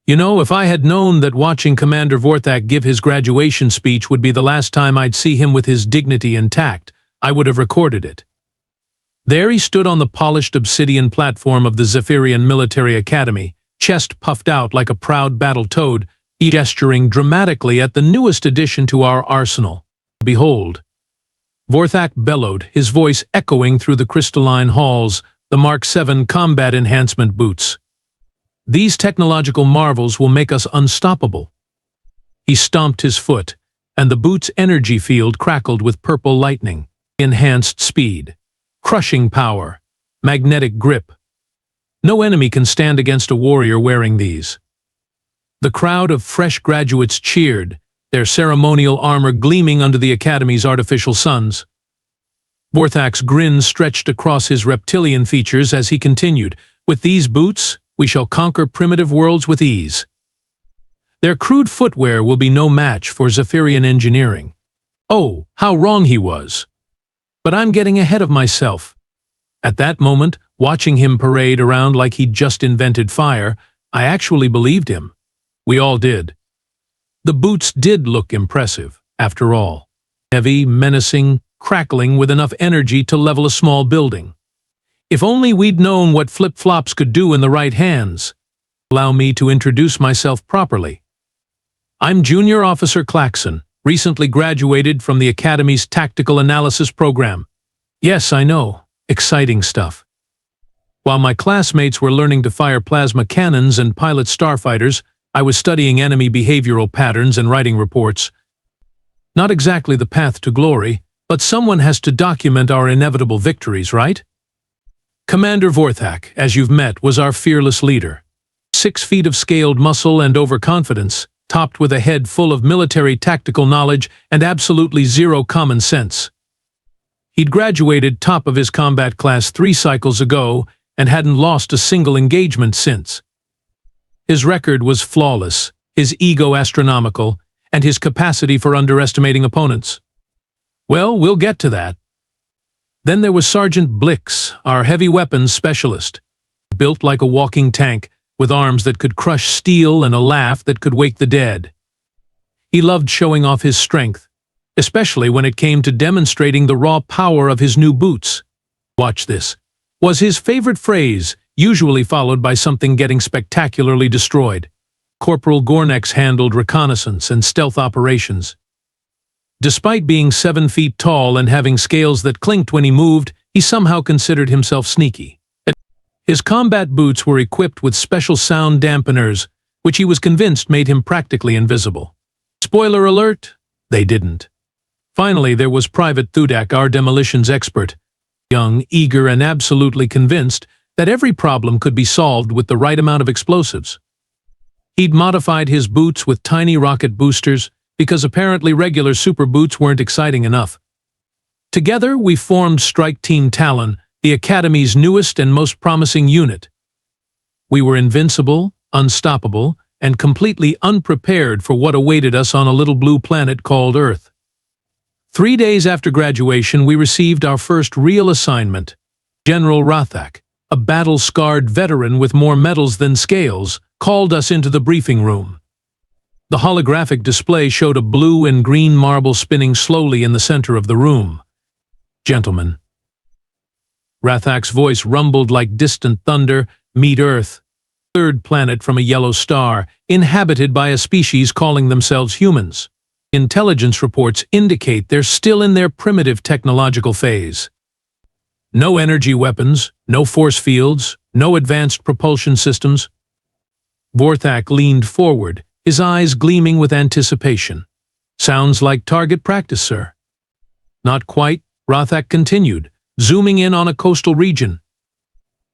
You know, if I had known that watching Commander Vorthak give his graduation speech would be the last time I'd see him with his dignity intact, I would have recorded it. There he stood on the polished obsidian platform of the Zephyrian Military Academy, chest puffed out like a proud battle-toad, gesturing dramatically at the newest addition to our arsenal. Behold! Vorthak bellowed, his voice echoing through the crystalline halls, the Mark VII combat enhancement boots. These technological marvels will make us unstoppable. He stomped his foot, and the boot's energy field crackled with purple lightning, enhanced speed, crushing power, magnetic grip. No enemy can stand against a warrior wearing these. The crowd of fresh graduates cheered, their ceremonial armor gleaming under the Academy's artificial suns. Vorthak's grin stretched across his reptilian features as he continued, "With these boots, we shall conquer primitive worlds with ease. Their crude footwear will be no match for Zephyrian engineering." Oh, how wrong he was! But I'm getting ahead of myself. At that moment, watching him parade around like he'd just invented fire, I actually believed him. We all did. The boots did look impressive, after all. Heavy, menacing, crackling with enough energy to level a small building. If only we'd known what flip-flops could do in the right hands. Allow me to introduce myself properly. I'm Junior Officer Claxon, recently graduated from the Academy's Tactical Analysis program. Yes, I know, exciting stuff. While my classmates were learning to fire plasma cannons and pilot starfighters, I was studying enemy behavioral patterns and writing reports. Not exactly the path to glory, but someone has to document our inevitable victories, right? Commander Vorthak, as you've met, was our fearless leader. 6 feet of scaled muscle and overconfidence, topped with a head full of military tactical knowledge and absolutely zero common sense. He'd graduated top of his combat class 3 cycles ago and hadn't lost a single engagement since. His record was flawless, his ego astronomical, and his capacity for underestimating opponents. Well, we'll get to that. Then there was Sergeant Blix, our heavy weapons specialist, built like a walking tank, with arms that could crush steel and a laugh that could wake the dead. He loved showing off his strength, especially when it came to demonstrating the raw power of his new boots. "Watch this," was his favorite phrase, usually followed by something getting spectacularly destroyed. Corporal Gornex handled reconnaissance and stealth operations. Despite being 7 feet tall and having scales that clinked when he moved, he somehow considered himself sneaky. His combat boots were equipped with special sound dampeners, which he was convinced made him practically invisible. Spoiler alert, they didn't. Finally, there was Private Thudak, our demolitions expert, young, eager, and absolutely convinced that every problem could be solved with the right amount of explosives. He'd modified his boots with tiny rocket boosters because apparently regular super boots weren't exciting enough. Together, we formed Strike Team Talon, the Academy's newest and most promising unit. We were invincible, unstoppable, and completely unprepared for what awaited us on a little blue planet called Earth. 3 days after graduation, we received our first real assignment. General Rathak, a battle-scarred veteran with more medals than scales, called us into the briefing room. The holographic display showed a blue and green marble spinning slowly in the center of the room. "Gentlemen," Rathak's voice rumbled like distant thunder, "meet Earth, third planet from a yellow star, inhabited by a species calling themselves humans. Intelligence reports indicate they're still in their primitive technological phase. No energy weapons, no force fields, no advanced propulsion systems." Vorthak leaned forward, his eyes gleaming with anticipation. "Sounds like target practice, sir." "Not quite," Rathak continued, zooming in on a coastal region.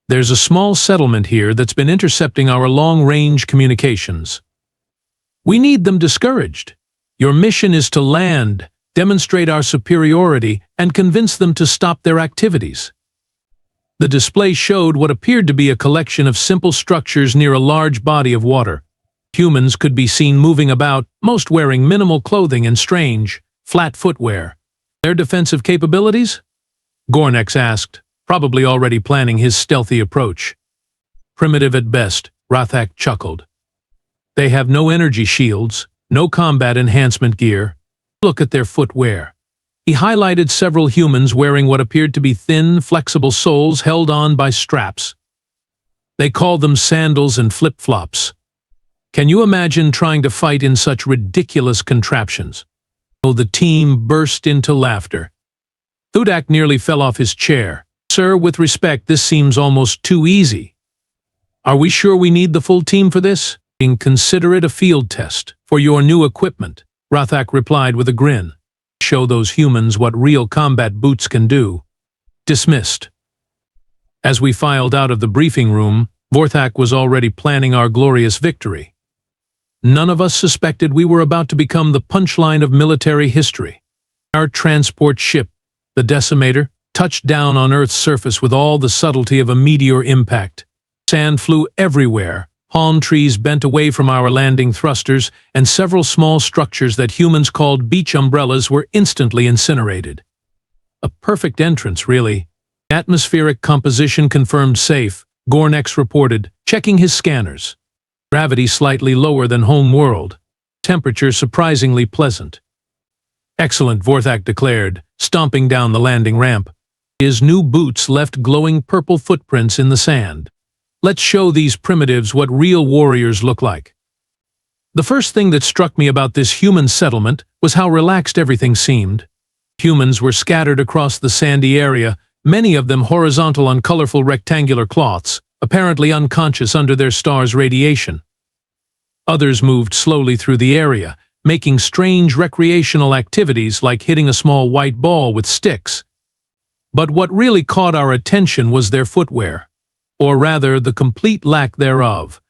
"There's a small settlement here that's been intercepting our long-range communications. We need them discouraged. Your mission is to land, demonstrate our superiority, and convince them to stop their activities." The display showed what appeared to be a collection of simple structures near a large body of water. Humans could be seen moving about, most wearing minimal clothing and strange, flat footwear. "Their defensive capabilities?" Gornex asked, probably already planning his stealthy approach. "Primitive at best," Rathak chuckled. They have no energy shields, no combat enhancement gear. Look at their footwear. He highlighted several humans wearing what appeared to be thin, flexible soles held on by straps. They call them sandals and flip-flops. Can you imagine trying to fight in such ridiculous contraptions? Oh, the team burst into laughter. Thudak nearly fell off his chair. Sir, with respect, this seems almost too easy. Are we sure we need the full team for this? Consider it a field test for your new equipment, Vorthak replied with a grin. Show those humans what real combat boots can do. Dismissed. As we filed out of the briefing room, Vorthak was already planning our glorious victory. None of us suspected we were about to become the punchline of military history. Our transport ship, the Decimator, touched down on Earth's surface with all the subtlety of a meteor impact. Sand flew everywhere, palm trees bent away from our landing thrusters, and several small structures that humans called beach umbrellas were instantly incinerated. A perfect entrance, really. Atmospheric composition confirmed safe, Gornex reported, checking his scanners. Gravity slightly lower than home world. Temperature surprisingly pleasant. Excellent, Vorthak declared, stomping down the landing ramp. His new boots left glowing purple footprints in the sand. Let's show these primitives what real warriors look like. The first thing that struck me about this human settlement was how relaxed everything seemed. Humans were scattered across the sandy area, many of them horizontal on colorful rectangular cloths, apparently unconscious under their star's radiation. Others moved slowly through the area, making strange recreational activities like hitting a small white ball with sticks. But what really caught our attention was their footwear, or rather the complete lack thereof.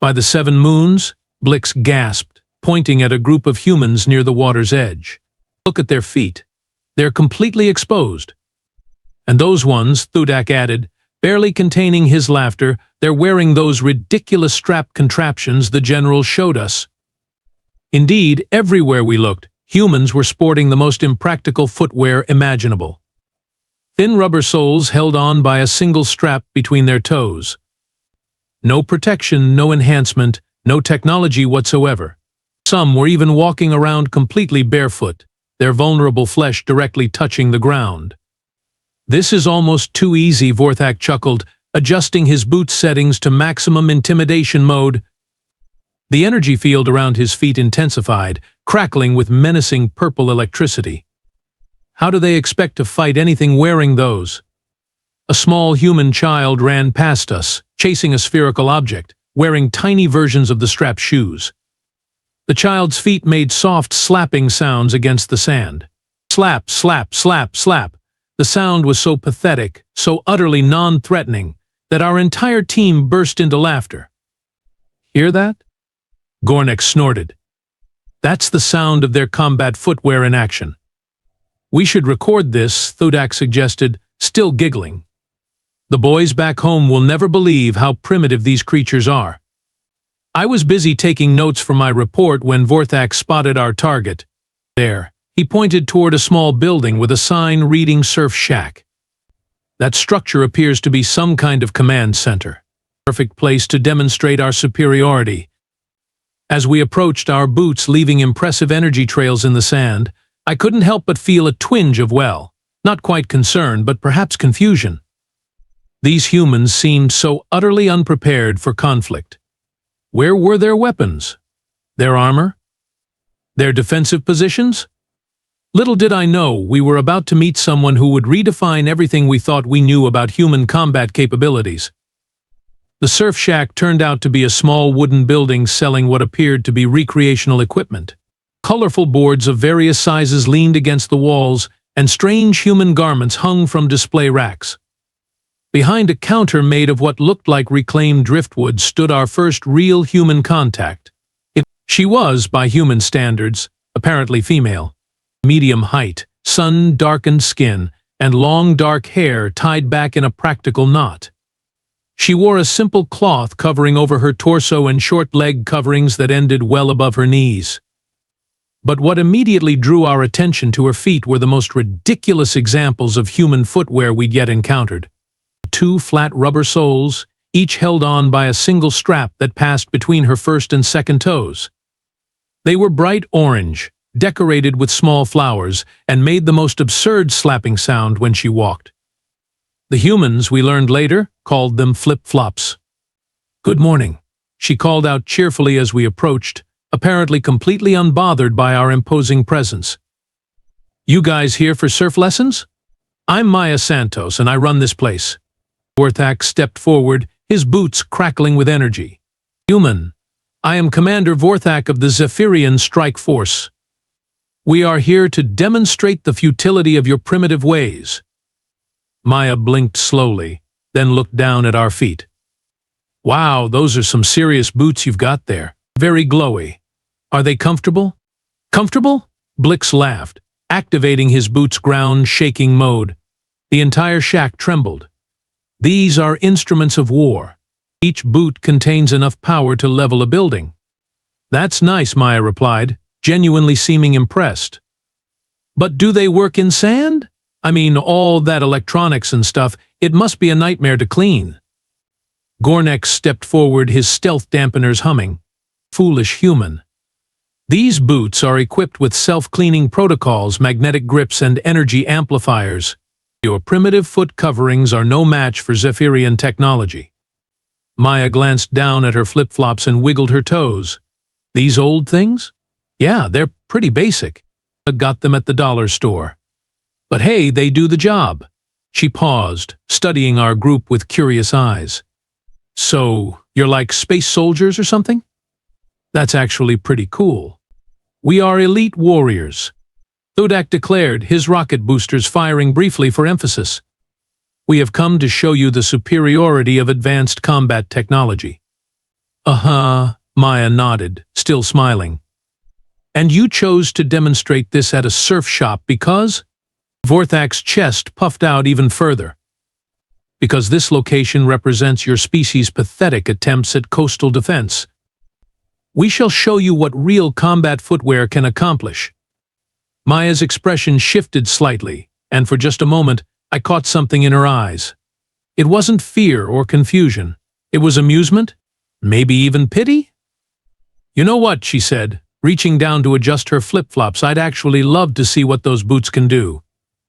By the 7 moons, Blix gasped, pointing at a group of humans near the water's edge. Look at their feet. They're completely exposed. And those ones, Thudak added, barely containing his laughter, they're wearing those ridiculous strap contraptions the general showed us. Indeed, everywhere we looked, humans were sporting the most impractical footwear imaginable. Thin rubber soles held on by a single strap between their toes. No protection, no enhancement, no technology whatsoever. Some were even walking around completely barefoot, their vulnerable flesh directly touching the ground. This is almost too easy, Vorthak chuckled, adjusting his boot settings to maximum intimidation mode. The energy field around his feet intensified, crackling with menacing purple electricity. How do they expect to fight anything wearing those? A small human child ran past us, chasing a spherical object, wearing tiny versions of the strap shoes. The child's feet made soft slapping sounds against the sand. Slap, slap, slap, slap. The sound was so pathetic, so utterly non-threatening, that our entire team burst into laughter. Hear that? Gornex snorted. That's the sound of their combat footwear in action. We should record this, Thudak suggested, still giggling. The boys back home will never believe how primitive these creatures are. I was busy taking notes for my report when Vorthak spotted our target. There, he pointed toward a small building with a sign reading Surf Shack. That structure appears to be some kind of command center. Perfect place to demonstrate our superiority. As we approached, our boots leaving impressive energy trails in the sand, I couldn't help but feel a twinge of, well, not quite concern, but perhaps confusion. These humans seemed so utterly unprepared for conflict. Where were their weapons? Their armor? Their defensive positions? Little did I know we were about to meet someone who would redefine everything we thought we knew about human combat capabilities. The Surf Shack turned out to be a small wooden building selling what appeared to be recreational equipment. Colorful boards of various sizes leaned against the walls, and strange human garments hung from display racks. Behind a counter made of what looked like reclaimed driftwood stood our first real human contact. She was, by human standards, apparently female. Medium height, sun-darkened skin, and long dark hair tied back in a practical knot. She wore a simple cloth covering over her torso and short leg coverings that ended well above her knees. But what immediately drew our attention to her feet were the most ridiculous examples of human footwear we'd yet encountered. 2 flat rubber soles, each held on by a single strap that passed between her first and second toes. They were bright orange, decorated with small flowers, and made the most absurd slapping sound when she walked. The humans, we learned later, called them flip-flops. "Good morning," she called out cheerfully as we approached, apparently completely unbothered by our imposing presence. "You guys here for surf lessons? I'm Maya Santos, and I run this place." Vorthak stepped forward, his boots crackling with energy. "Human, I am Commander Vorthak of the Zephyrian Strike Force. We are here to demonstrate the futility of your primitive ways." Maya blinked slowly, then looked down at our feet. "Wow, those are some serious boots you've got there. Very glowy. Are they comfortable?" "Comfortable?" Blix laughed, activating his boots' ground-shaking mode. The entire shack trembled. "These are instruments of war. Each boot contains enough power to level a building." "That's nice," Maya replied, genuinely seeming impressed. "But do they work in sand? I mean, all that electronics and stuff, it must be a nightmare to clean." Gornek stepped forward, his stealth dampeners humming. "Foolish human. These boots are equipped with self-cleaning protocols, magnetic grips, and energy amplifiers. Your primitive foot coverings are no match for Zephyrian technology." Maya glanced down at her flip-flops and wiggled her toes. "These old things? Yeah, they're pretty basic. I got them at the dollar store. But hey, they do the job." She paused, studying our group with curious eyes. "So, you're like space soldiers or something?" "That's actually pretty cool. We are elite warriors," Thudak declared, his rocket boosters firing briefly for emphasis. "We have come to show you the superiority of advanced combat technology." "Uh-huh," Maya nodded, still smiling. "And you chose to demonstrate this at a surf shop because?" Vorthak's chest puffed out even further. "Because this location represents your species' pathetic attempts at coastal defense. We shall show you what real combat footwear can accomplish." Maya's expression shifted slightly, and for just a moment, I caught something in her eyes. It wasn't fear or confusion. It was amusement, maybe even pity. "You know what," she said, reaching down to adjust her flip-flops, "I'd actually love to see what those boots can do.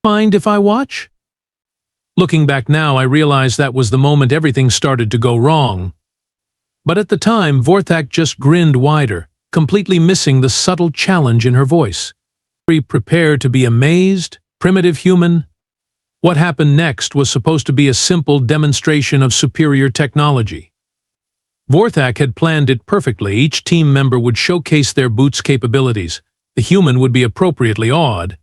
Mind if I watch?" Looking back now, I realized that was the moment everything started to go wrong. But at the time, Vorthak just grinned wider, completely missing the subtle challenge in her voice. Prepare to be amazed, primitive human. What happened next was supposed to be a simple demonstration of superior technology. Vorthak had planned it perfectly. Each team member would showcase their boots' capabilities. The human would be appropriately awed,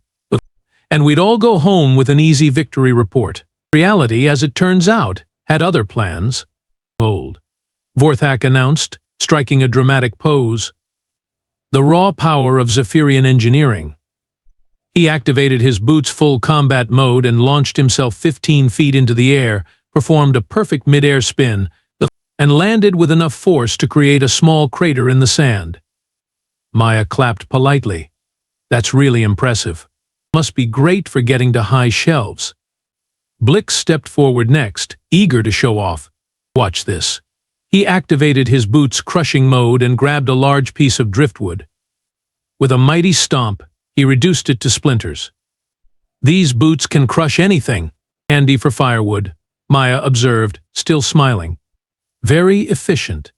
and we'd all go home with an easy victory report. Reality, as it turns out, had other plans. "Bold," Vorthak announced, striking a dramatic pose. "The raw power of Zephyrian engineering." He activated his boots' full combat mode and launched himself 15 feet into the air, performed a perfect mid-air spin, and landed with enough force to create a small crater in the sand. Maya clapped politely. "That's really impressive. Must be great for getting to high shelves." Blix stepped forward next, eager to show off. "Watch this." He activated his boots' crushing mode and grabbed a large piece of driftwood. With a mighty stomp, he reduced it to splinters. "These boots can crush anything." "Handy for firewood," Maya observed, still smiling. "Very efficient."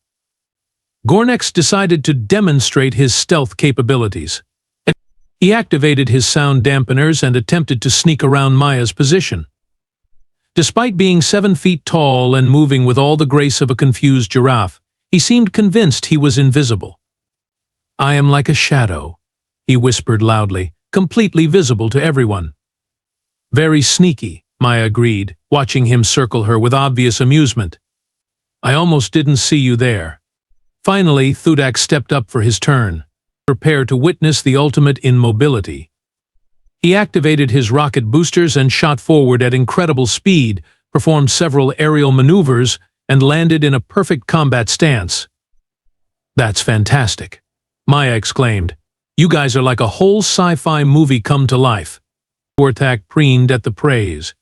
Gornex decided to demonstrate his stealth capabilities. He activated his sound dampeners and attempted to sneak around Maya's position. Despite being 7 feet tall and moving with all the grace of a confused giraffe, he seemed convinced he was invisible. "I am like a shadow," he whispered loudly, completely visible to everyone. "Very sneaky," Maya agreed, watching him circle her with obvious amusement. "I almost didn't see you there." Finally, Thudak stepped up for his turn, prepared to witness the ultimate in mobility. He activated his rocket boosters and shot forward at incredible speed, performed several aerial maneuvers, and landed in a perfect combat stance. "That's fantastic," Maya exclaimed. "You guys are like a whole sci-fi movie come to life." Vorthak preened at the praise.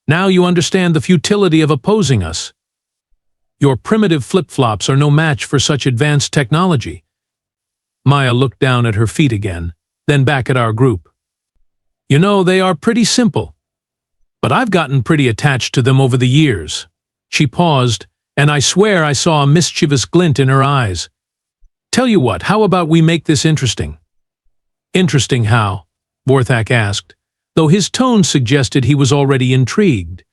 "Now you understand the futility of opposing us." Your primitive flip-flops are no match for such advanced technology. Maya looked down at her feet again, then back at our group. You know, they are pretty simple. But I've gotten pretty attached to them over the years. She paused, and I swear I saw a mischievous glint in her eyes. Tell you what, how about we make this interesting? Interesting how? Vorthak asked, though his tone suggested he was already intrigued.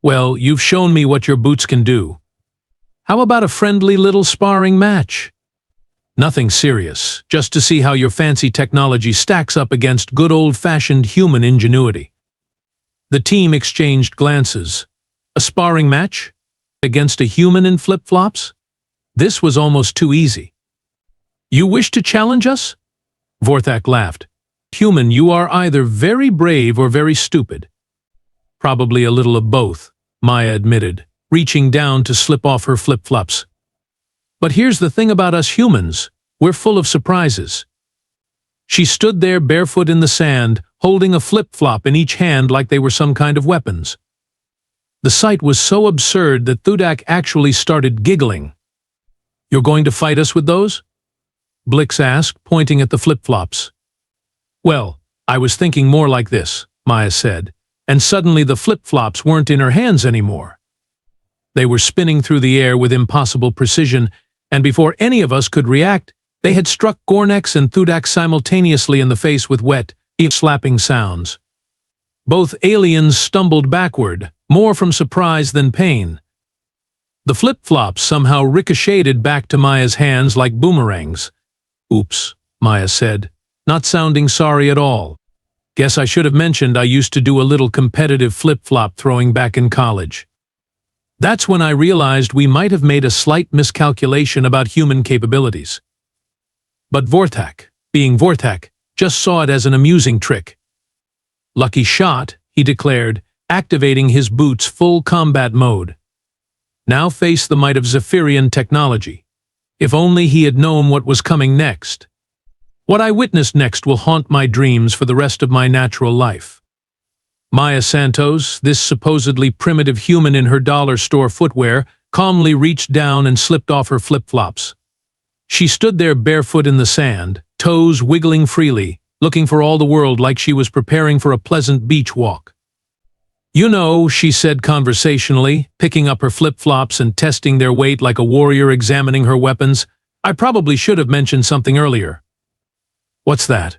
Well, you've shown me what your boots can do. How about a friendly little sparring match? Nothing serious, just to see how your fancy technology stacks up against good old-fashioned human ingenuity. The team exchanged glances. A sparring match? Against a human in flip-flops? This was almost too easy. You wish to challenge us? Vorthak laughed. Human, you are either very brave or very stupid. Probably a little of both, Maya admitted, reaching down to slip off her flip-flops. But here's the thing about us humans, we're full of surprises. She stood there barefoot in the sand, holding a flip-flop in each hand like they were some kind of weapons. The sight was so absurd that Thudak actually started giggling. You're going to fight us with those? Blix asked, pointing at the flip-flops. Well, I was thinking more like this, Maya said, and suddenly the flip-flops weren't in her hands anymore. They were spinning through the air with impossible precision, and before any of us could react, they had struck Gornex and Thudak simultaneously in the face with wet, slapping sounds. Both aliens stumbled backward, more from surprise than pain. The flip-flops somehow ricocheted back to Maya's hands like boomerangs. Oops, Maya said, not sounding sorry at all. Guess I should have mentioned I used to do a little competitive flip-flop throwing back in college. That's when I realized we might have made a slight miscalculation about human capabilities. But Vorthak, being Vorthak, just saw it as an amusing trick. Lucky shot, he declared, activating his boots' full combat mode. Now face the might of Zephyrian technology. If only he had known what was coming next. What I witnessed next will haunt my dreams for the rest of my natural life. Maya Santos, this supposedly primitive human in her dollar store footwear, calmly reached down and slipped off her flip-flops. She stood there barefoot in the sand, toes wiggling freely, looking for all the world like she was preparing for a pleasant beach walk. You know, she said conversationally, picking up her flip-flops and testing their weight like a warrior examining her weapons, I probably should have mentioned something earlier. What's that?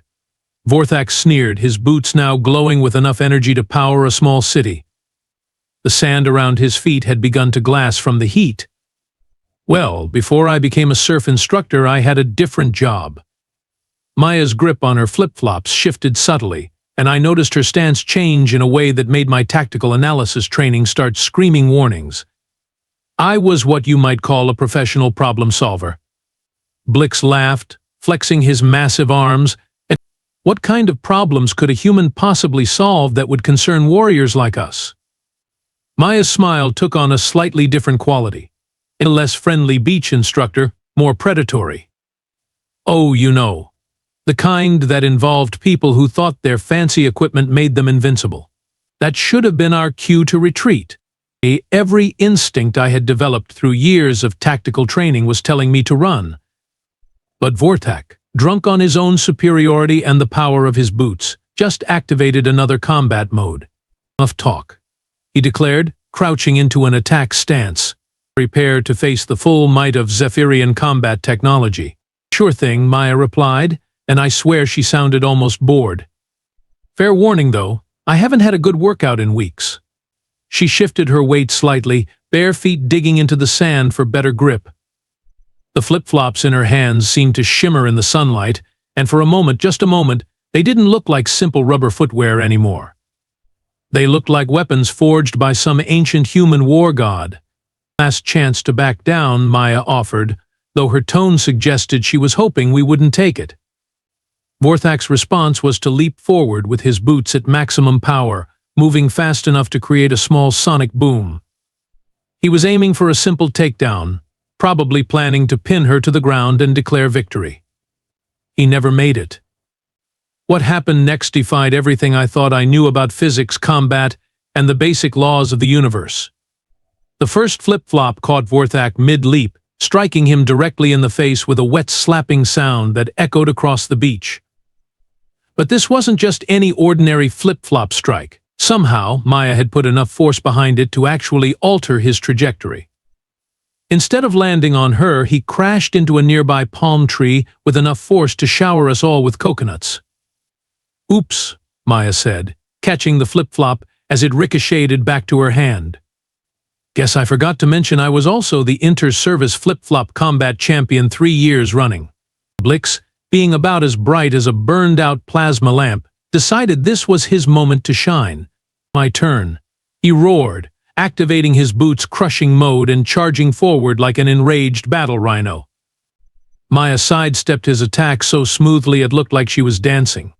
Vorthak sneered, his boots now glowing with enough energy to power a small city. The sand around his feet had begun to glass from the heat. Well, before I became a surf instructor, I had a different job. Maya's grip on her flip-flops shifted subtly, and I noticed her stance change in a way that made my tactical analysis training start screaming warnings. I was what you might call a professional problem solver. Blix laughed, flexing his massive arms. What kind of problems could a human possibly solve that would concern warriors like us? Maya's smile took on a slightly different quality. A less friendly beach instructor, more predatory. Oh, you know, the kind that involved people who thought their fancy equipment made them invincible. That should have been our cue to retreat. Every instinct I had developed through years of tactical training was telling me to run. But Vorthak, drunk on his own superiority and the power of his boots, just activated another combat mode. Enough talk, he declared, crouching into an attack stance. Prepare to face the full might of Zephyrian combat technology. Sure thing, Maya replied, and I swear she sounded almost bored. Fair warning, though, I haven't had a good workout in weeks. She shifted her weight slightly, bare feet digging into the sand for better grip. The flip-flops in her hands seemed to shimmer in the sunlight, and for a moment, just a moment, they didn't look like simple rubber footwear anymore. They looked like weapons forged by some ancient human war god. Last chance to back down, Maya offered, though her tone suggested she was hoping we wouldn't take it. Vorthak's response was to leap forward with his boots at maximum power, moving fast enough to create a small sonic boom. He was aiming for a simple takedown, probably planning to pin her to the ground and declare victory. He never made it. What happened next defied everything I thought I knew about physics, combat, and the basic laws of the universe. The first flip-flop caught Vorthak mid-leap, striking him directly in the face with a wet slapping sound that echoed across the beach. But this wasn't just any ordinary flip-flop strike. Somehow, Maya had put enough force behind it to actually alter his trajectory. Instead of landing on her, he crashed into a nearby palm tree with enough force to shower us all with coconuts. "Oops," Maya said, catching the flip-flop as it ricocheted back to her hand. "Guess I forgot to mention I was also the inter-service flip-flop combat champion 3 years running." Blix, being about as bright as a burned-out plasma lamp, decided this was his moment to shine. "My turn," he roared, activating his boots-crushing mode and charging forward like an enraged battle rhino. Maya sidestepped his attack so smoothly it looked like she was dancing.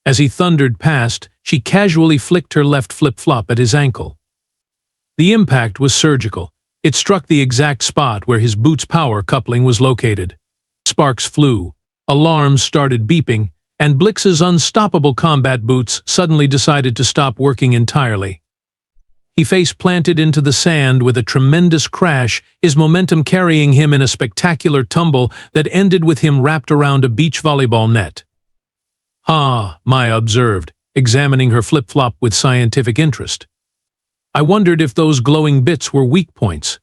As he thundered past, she casually flicked her left flip-flop at his ankle. The impact was surgical. It struck the exact spot where his boot's power coupling was located. Sparks flew, alarms started beeping, and Blix's unstoppable combat boots suddenly decided to stop working entirely. He face-planted into the sand with a tremendous crash, his momentum carrying him in a spectacular tumble that ended with him wrapped around a beach volleyball net. "Ah," Maya observed, examining her flip-flop with scientific interest. "I wondered if those glowing bits were weak points."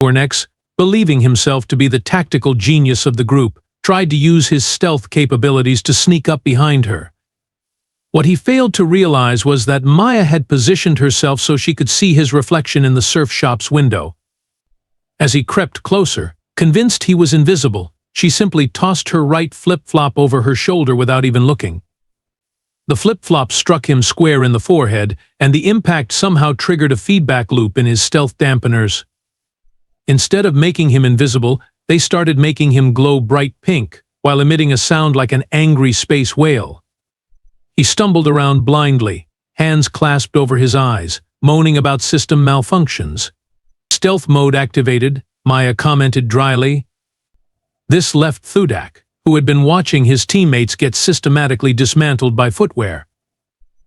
Gornex, believing himself to be the tactical genius of the group, tried to use his stealth capabilities to sneak up behind her. What he failed to realize was that Maya had positioned herself so she could see his reflection in the surf shop's window. As he crept closer, convinced he was invisible, she simply tossed her right flip-flop over her shoulder without even looking. The flip-flop struck him square in the forehead, and the impact somehow triggered a feedback loop in his stealth dampeners. Instead of making him invisible, they started making him glow bright pink, while emitting a sound like an angry space whale. He stumbled around blindly, hands clasped over his eyes, moaning about system malfunctions. "Stealth mode activated," Maya commented dryly. This left Thudak, who had been watching his teammates get systematically dismantled by footwear.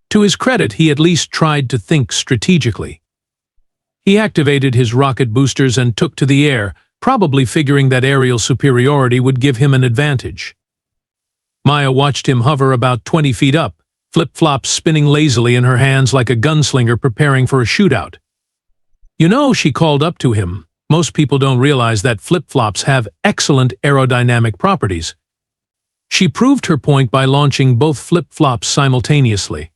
To his credit, he at least tried to think strategically. He activated his rocket boosters and took to the air, probably figuring that aerial superiority would give him an advantage. Maya watched him hover about 20 feet up, flip-flops spinning lazily in her hands like a gunslinger preparing for a shootout. "You know," she called up to him, "most people don't realize that flip-flops have excellent aerodynamic properties." She proved her point by launching both flip-flops simultaneously.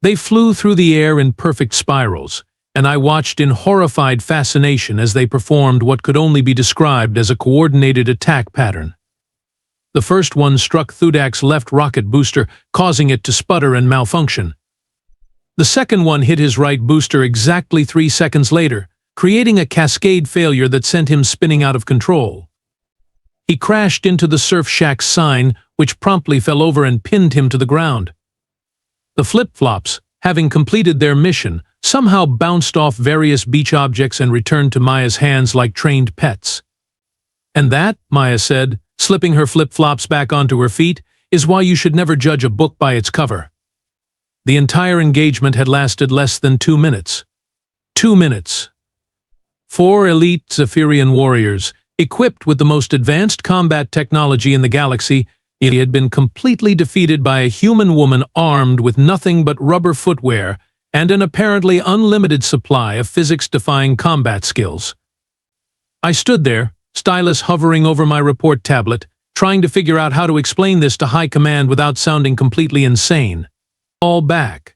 They flew through the air in perfect spirals, and I watched in horrified fascination as they performed what could only be described as a coordinated attack pattern. The first one struck Thudak's left rocket booster, causing it to sputter and malfunction. The second one hit his right booster exactly 3 seconds later, creating a cascade failure that sent him spinning out of control. He crashed into the surf shack's sign, which promptly fell over and pinned him to the ground. The flip-flops, having completed their mission, somehow bounced off various beach objects and returned to Maya's hands like trained pets. "And that," Maya said, slipping her flip-flops back onto her feet, "is why you should never judge a book by its cover." The entire engagement had lasted less than 2 minutes. 2 minutes. 4 elite Zephyrian warriors, equipped with the most advanced combat technology in the galaxy, had been completely defeated by a human woman armed with nothing but rubber footwear and an apparently unlimited supply of physics-defying combat skills. I stood there, stylus hovering over my report tablet, trying to figure out how to explain this to High Command without sounding completely insane. All back.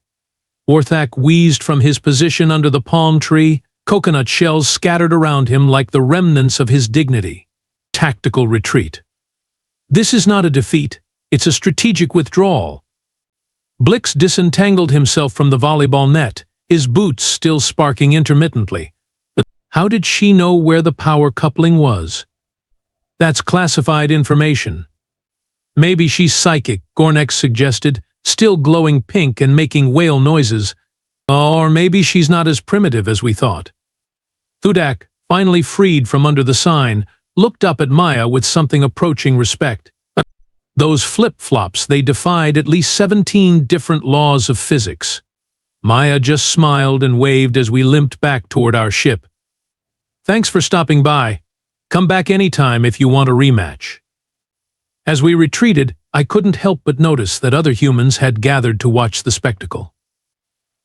Vorthak wheezed from his position under the palm tree, coconut shells scattered around him like the remnants of his dignity. Tactical retreat. This is not a defeat, it's a strategic withdrawal. Blix disentangled himself from the volleyball net, his boots still sparking intermittently. But how did she know where the power coupling was? That's classified information. Maybe she's psychic, Gornex suggested, still glowing pink and making whale noises. Or maybe she's not as primitive as we thought. Thudak, finally freed from under the sign, looked up at Maya with something approaching respect. Those flip-flops, they defied at least 17 different laws of physics. Maya just smiled and waved as we limped back toward our ship. Thanks for stopping by. Come back anytime if you want a rematch. As we retreated, I couldn't help but notice that other humans had gathered to watch the spectacle.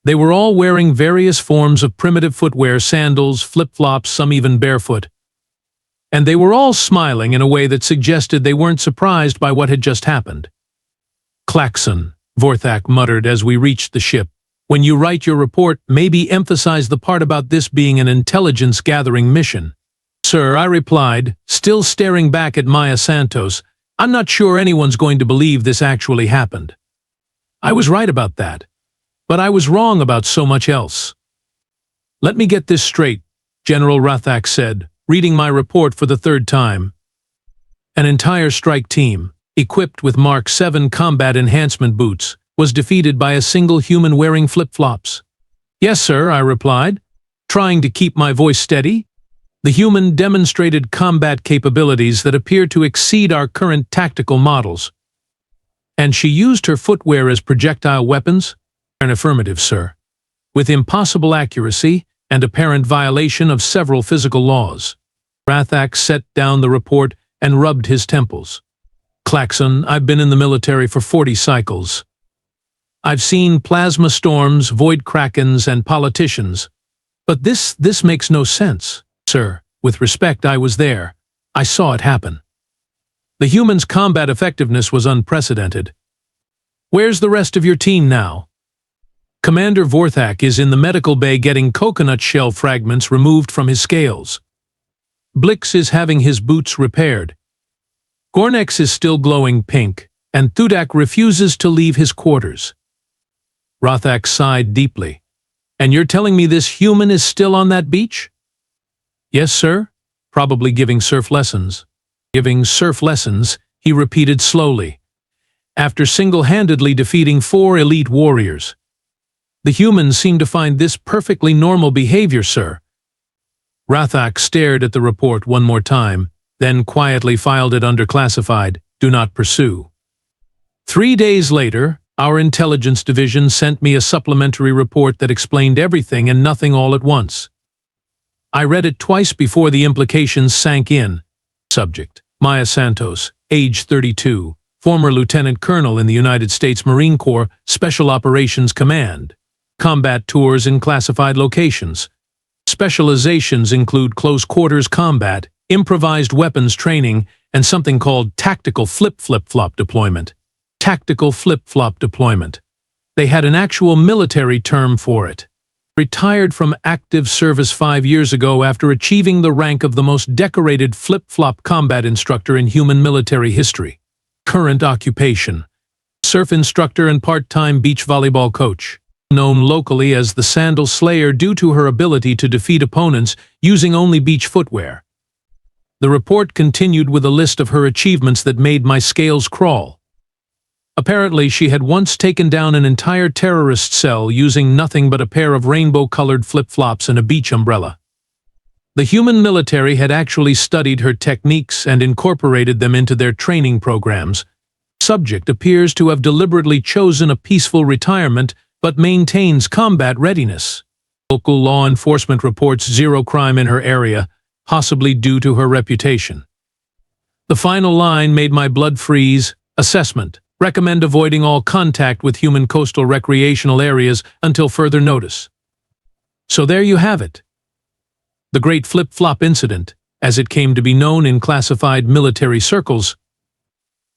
They were all wearing various forms of primitive footwear, sandals, flip-flops, some even barefoot. And they were all smiling in a way that suggested they weren't surprised by what had just happened. Klaxon, Vorthak muttered as we reached the ship. When you write your report, maybe emphasize the part about this being an intelligence-gathering mission. Sir, I replied, still staring back at Maya Santos. I'm not sure anyone's going to believe this actually happened. I was right about that, but I was wrong about so much else. Let me get this straight, General Rathak said, reading my report for the third time. An entire strike team, equipped with Mark 7 combat enhancement boots, was defeated by a single human wearing flip-flops. Yes, sir, I replied, trying to keep my voice steady. The human demonstrated combat capabilities that appear to exceed our current tactical models. And she used her footwear as projectile weapons? An affirmative, sir. With impossible accuracy and apparent violation of several physical laws. Rathak set down the report and rubbed his temples. Klaxon, I've been in the military for 40 cycles. I've seen plasma storms, void krakens, and politicians. But this makes no sense. Sir, with respect, I was there. I saw it happen. The human's combat effectiveness was unprecedented. Where's the rest of your team now? Commander Vorthak is in the medical bay getting coconut shell fragments removed from his scales. Blix is having his boots repaired. Gornex is still glowing pink, and Thudak refuses to leave his quarters. Rathak sighed deeply. And you're telling me this human is still on that beach? Yes, sir. Probably giving surf lessons. Giving surf lessons, he repeated slowly. After single-handedly defeating 4 elite warriors. The humans seem to find this perfectly normal behavior, sir. Rathak stared at the report one more time, then quietly filed it under classified, do not pursue. 3 days later, our intelligence division sent me a supplementary report that explained everything and nothing all at once. I read it twice before the implications sank in. Subject: Maya Santos, age 32, former lieutenant colonel in the United States Marine Corps Special Operations Command. Combat tours in classified locations. Specializations include close-quarters combat, improvised weapons training, and something called tactical flip-flop deployment. Tactical flip-flop deployment. They had an actual military term for it. Retired from active service 5 years ago after achieving the rank of the most decorated flip-flop combat instructor in human military history. Current occupation: surf instructor and part-time beach volleyball coach. Known locally as the Sandal Slayer due to her ability to defeat opponents using only beach footwear. The report continued with a list of her achievements that made my scales crawl. Apparently, she had once taken down an entire terrorist cell using nothing but a pair of rainbow-colored flip-flops and a beach umbrella. The human military had actually studied her techniques and incorporated them into their training programs. Subject appears to have deliberately chosen a peaceful retirement but maintains combat readiness. Local law enforcement reports 0 crime in her area, possibly due to her reputation. The final line made my blood freeze. Assessment: recommend avoiding all contact with human coastal recreational areas until further notice. So there you have it. The Great Flip-Flop Incident, as it came to be known in classified military circles.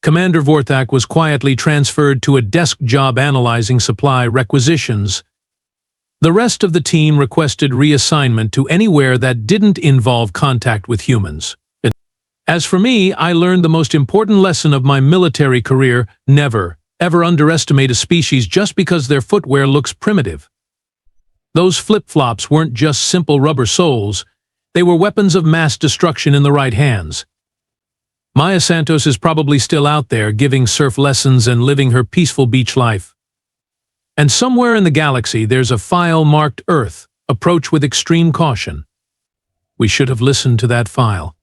Commander Vorthak was quietly transferred to a desk job analyzing supply requisitions. The rest of the team requested reassignment to anywhere that didn't involve contact with humans. As for me, I learned the most important lesson of my military career: never, ever underestimate a species just because their footwear looks primitive. Those flip-flops weren't just simple rubber soles, they were weapons of mass destruction in the right hands. Maya Santos is probably still out there giving surf lessons and living her peaceful beach life. And somewhere in the galaxy there's a file marked Earth, approach with extreme caution. We should have listened to that file.